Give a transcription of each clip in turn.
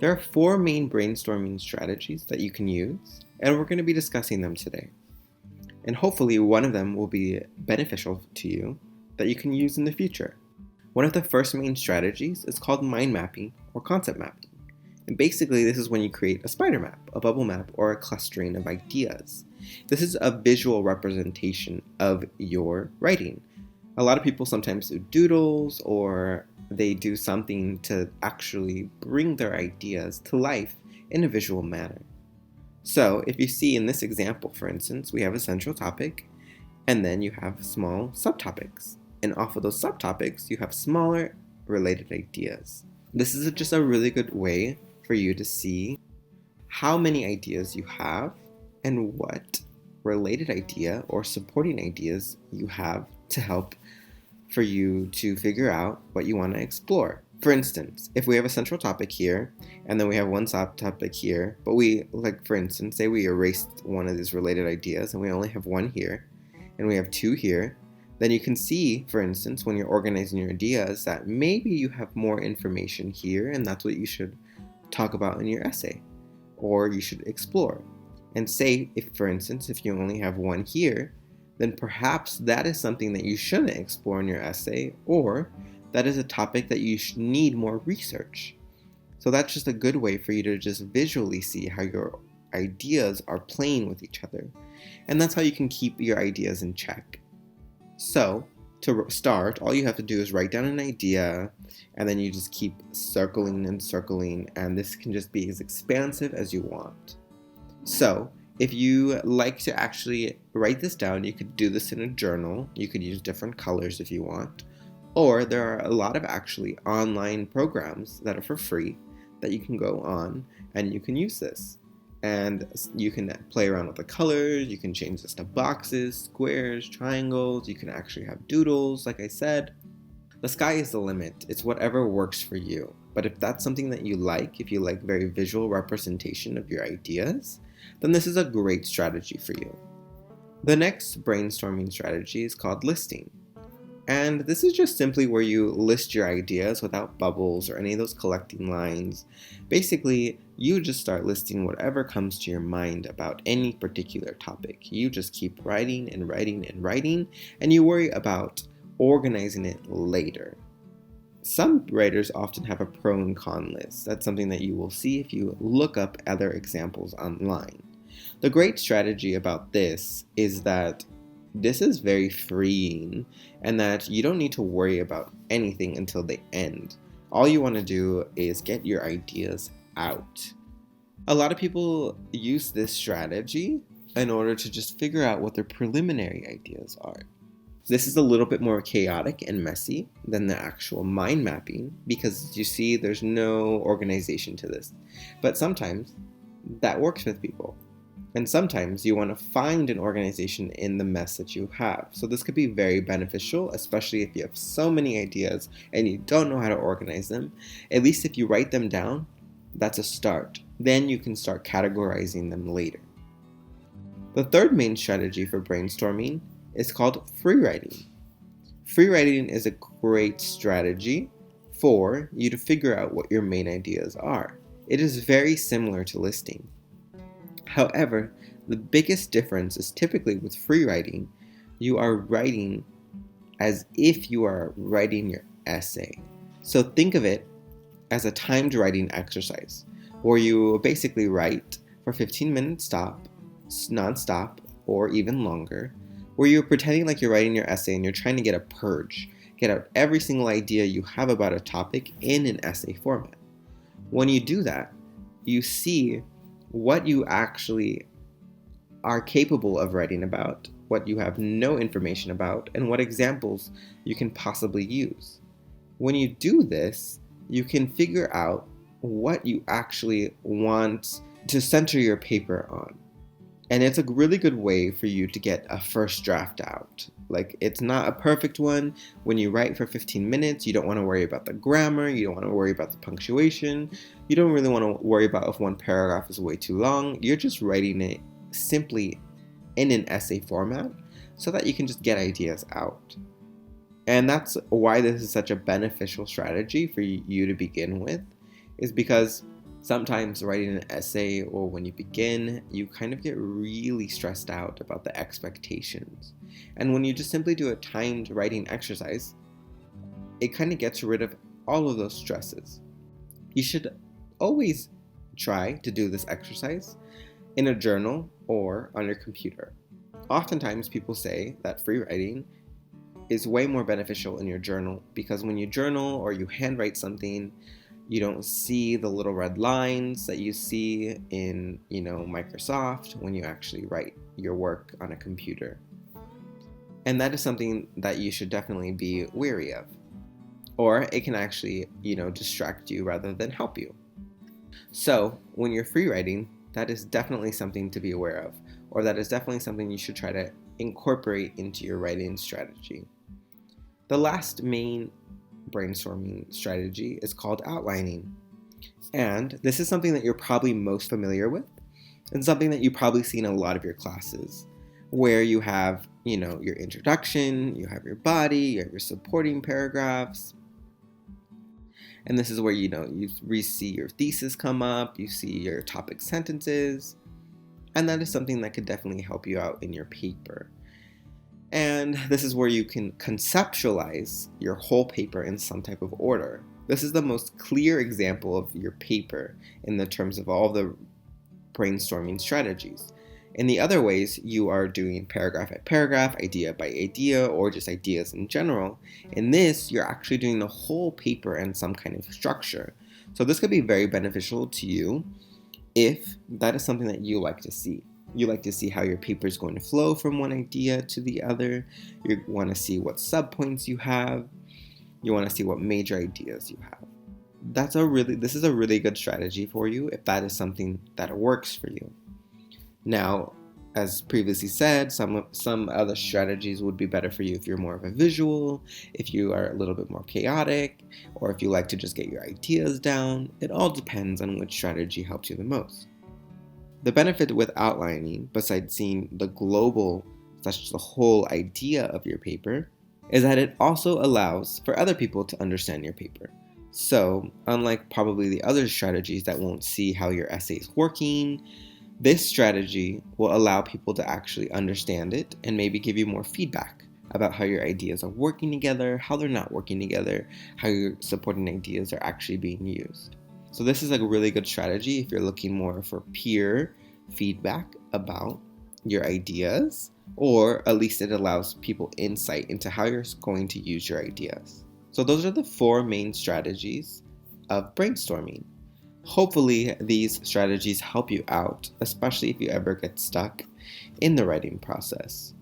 There are four main brainstorming strategies that you can use, and we're going to be discussing them today. And hopefully one of them will be beneficial to you that you can use in the future. One of the first main strategies is called mind mapping or concept mapping. And basically this is when you create a spider map, a bubble map, or a clustering of ideas. This is a visual representation of your writing. A lot of people sometimes do doodles or they do something to actually bring their ideas to life in a visual manner. So if you see in this example, for instance, we have a central topic and then you have small subtopics. And off of those subtopics, you have smaller related ideas. This is just a really good way for you to see how many ideas you have and what related idea or supporting ideas you have to help for you to figure out what you want to explore. For instance, if we have a central topic here, and then we have one subtopic here, but for instance, say we erased one of these related ideas and we only have one here, and we have two here, then you can see, for instance, when you're organizing your ideas, that maybe you have more information here, and that's what you should talk about in your essay, or you should explore. And say, for instance, if you only have one here, then perhaps that is something that you shouldn't explore in your essay, or that is a topic that you need more research. So that's just a good way for you to just visually see how your ideas are playing with each other. And that's how you can keep your ideas in check. So to start, all you have to do is write down an idea, and then you just keep circling and circling, and this can just be as expansive as you want. So if you like to actually write this down, you could do this in a journal. You could use different colors if you want. Or there are a lot of actually online programs that are for free that you can go on and you can use this. And you can play around with the colors, you can change this to boxes, squares, triangles, you can actually have doodles, like I said. The sky is the limit. It's whatever works for you. But if that's something that you like, if you like very visual representation of your ideas, then this is a great strategy for you. The next brainstorming strategy is called listing. And this is just simply where you list your ideas without bubbles or any of those collecting lines. Basically, you just start listing whatever comes to your mind about any particular topic. You just keep writing and writing and writing, and you worry about organizing it later. Some writers often have a pro and con list. That's something that you will see if you look up other examples online. The great strategy about this is that this is very freeing and that you don't need to worry about anything until the end. All you want to do is get your ideas out. A lot of people use this strategy in order to just figure out what their preliminary ideas are. This is a little bit more chaotic and messy than the actual mind mapping because you see there's no organization to this. But sometimes that works with people. And sometimes you want to find an organization in the mess that you have. So this could be very beneficial, especially if you have so many ideas and you don't know how to organize them. At least if you write them down, that's a start. Then you can start categorizing them later. The third main strategy for brainstorming is called free writing. Free writing is a great strategy for you to figure out what your main ideas are. It is very similar to listing. However, the biggest difference is typically with free writing, you are writing as if you are writing your essay. So think of it as a timed writing exercise where you basically write for 15 minutes non-stop, or even longer, where you're pretending like you're writing your essay and you're trying to get a purge, get out every single idea you have about a topic in an essay format. When you do that, you see what you actually are capable of writing about, what you have no information about, and what examples you can possibly use. When you do this, you can figure out what you actually want to center your paper on. And it's a really good way for you to get a first draft out. Like, it's not a perfect one. When you write for 15 minutes, you don't want to worry about the grammar, you don't want to worry about the punctuation, you don't really want to worry about if one paragraph is way too long. You're just writing it simply in an essay format so that you can just get ideas out. And that's why this is such a beneficial strategy for you to begin with, is because Sometimes writing an essay or when you begin, you kind of get really stressed out about the expectations. And when you just simply do a timed writing exercise, it kind of gets rid of all of those stresses. You should always try to do this exercise in a journal or on your computer. Oftentimes, people say that free writing is way more beneficial in your journal because when you journal or you handwrite something, you don't see the little red lines that you see in, Microsoft when you actually write your work on a computer. And that is something that you should definitely be wary of. Or it can actually, distract you rather than help you. So when you're free writing, that is definitely something to be aware of, or that is definitely something you should try to incorporate into your writing strategy. The last main brainstorming strategy is called outlining. And this is something that you're probably most familiar with and something that you probably see in a lot of your classes, where you have, your introduction, you have your body, you have your supporting paragraphs. And this is where, you see your thesis come up, you see your topic sentences, and that is something that could definitely help you out in your paper. And this is where you can conceptualize your whole paper in some type of order. This is the most clear example of your paper in the terms of all the brainstorming strategies. In the other ways, you are doing paragraph by paragraph, idea by idea, or just ideas in general. In this, you're actually doing the whole paper in some kind of structure. So this could be very beneficial to you if that is something that you like to see. You like to see how your paper is going to flow from one idea to the other. You want to see what subpoints you have. You want to see what major ideas you have. This is a really good strategy for you if that is something that works for you. Now, as previously said, some other strategies would be better for you if you're more of a visual, if you are a little bit more chaotic, or if you like to just get your ideas down. It all depends on which strategy helps you the most. The benefit with outlining, besides seeing the global, such as the whole idea of your paper, is that it also allows for other people to understand your paper. So, unlike probably the other strategies that won't see how your essay is working, this strategy will allow people to actually understand it and maybe give you more feedback about how your ideas are working together, how they're not working together, how your supporting ideas are actually being used. So this is a really good strategy if you're looking more for peer feedback about your ideas, or at least it allows people insight into how you're going to use your ideas. So those are the 4 main strategies of brainstorming. Hopefully these strategies help you out, especially if you ever get stuck in the writing process.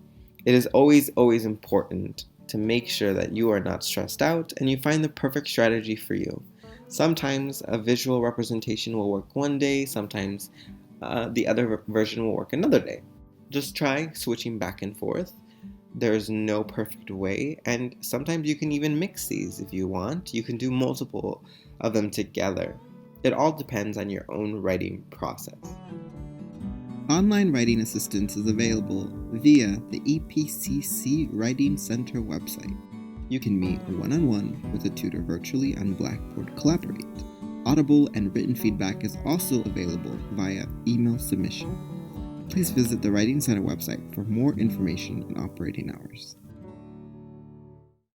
It is always important to make sure that you are not stressed out and you find the perfect strategy for you. Sometimes a visual representation will work one day, sometimes the other version will work another day. Just try switching back and forth. There's no perfect way, and sometimes you can even mix these if you want. You can do multiple of them together. It all depends on your own writing process. Online writing assistance is available via the EPCC Writing Center website. You can meet one-on-one with a tutor virtually on Blackboard Collaborate. Audible and written feedback is also available via email submission. Please visit the Writing Center website for more information on operating hours.